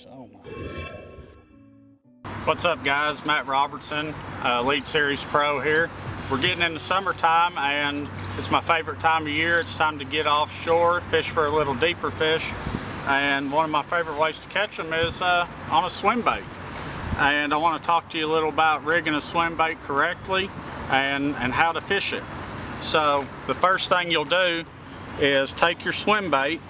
fish. Oh my. What's up guys, Matt Robertson, Lead Series Pro here. We're getting into summertime and it's my favorite time of year. It's time to get offshore, fish for a little deeper fish. And one of my favorite ways to catch them is on a swim bait. And I want to talk to you a little about rigging a swim bait correctly and how to fish it. So the first thing you'll do is take your swim bait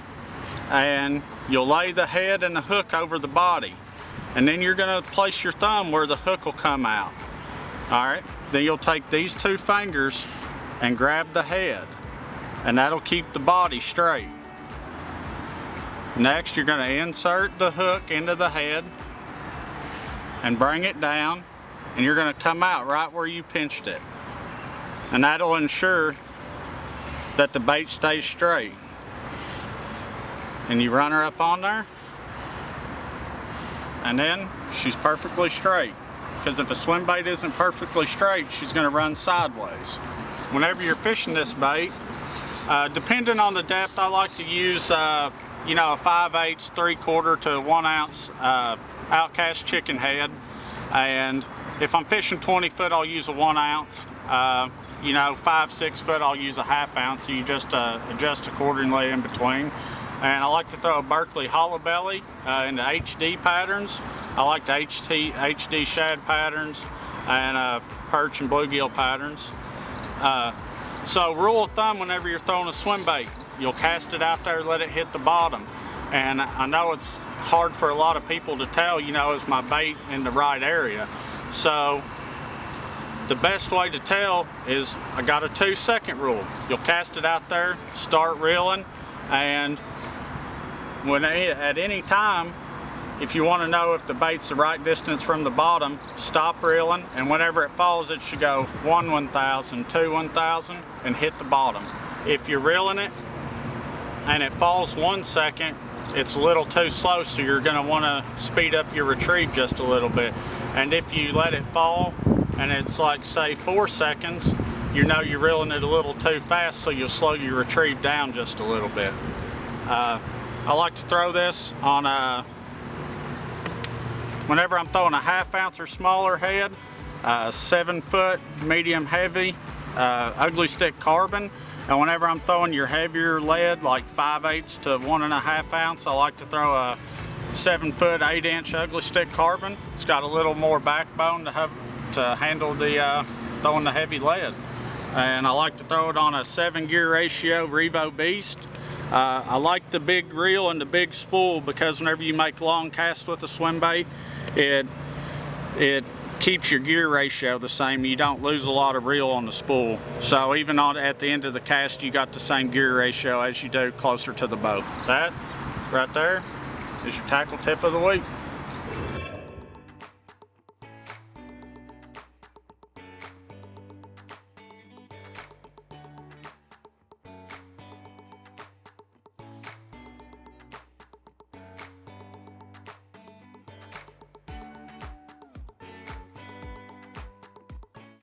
and you'll lay the head and the hook over the body. And then you're going to place your thumb where the hook will come out. Alright, then you'll take these two fingers and grab the head, and that'll keep the body straight. Next, you're going to insert the hook into the head and bring it down, and you're going to come out right where you pinched it. And that'll ensure that the bait stays straight. And you run her up on there, and then she's perfectly straight. Because if a swim bait isn't perfectly straight, she's going to run sideways. Whenever you're fishing this bait, depending on the depth, I like to use a 5/8, 3/4 to 1 ounce outcast chicken head. And if I'm fishing 20 foot, I'll use a 1 ounce. 5, 6 foot, I'll use a 1/2 ounce. So you just adjust accordingly in between. And I like to throw a Berkeley hollow belly into HD patterns. I like the HD shad patterns and perch and bluegill patterns. So rule of thumb, whenever you're throwing a swim bait, you'll cast it out there, let it hit the bottom. And I know it's hard for a lot of people to tell, is my bait in the right area. So the best way to tell is I got a 2-second rule. You'll cast it out there, start reeling, and at any time, if you want to know if the bait's the right distance from the bottom, stop reeling, and whenever it falls, it should go 1 1,000, 2 1,000, and hit the bottom. If you're reeling it and it falls 1 second, it's a little too slow, so you're going to want to speed up your retrieve just a little bit. And if you let it fall and it's like, say, 4 seconds, you're reeling it a little too fast, so you'll slow your retrieve down just a little bit. I like to throw this on whenever I'm throwing a 1/2 ounce or smaller head, 7 foot medium heavy ugly stick carbon, and whenever I'm throwing your heavier lead like 5/8 to 1 1/2 ounce, I like to throw a 7 foot 8 inch ugly stick carbon. It's got a little more backbone to handle the throwing the heavy lead, and I like to throw it on a 7 gear ratio Revo Beast. I like the big reel and the big spool because whenever you make long casts with a swim bait, it keeps your gear ratio the same. You don't lose a lot of reel on the spool. So even at the end of the cast, you got the same gear ratio as you do closer to the boat. That right there is your tackle tip of the week.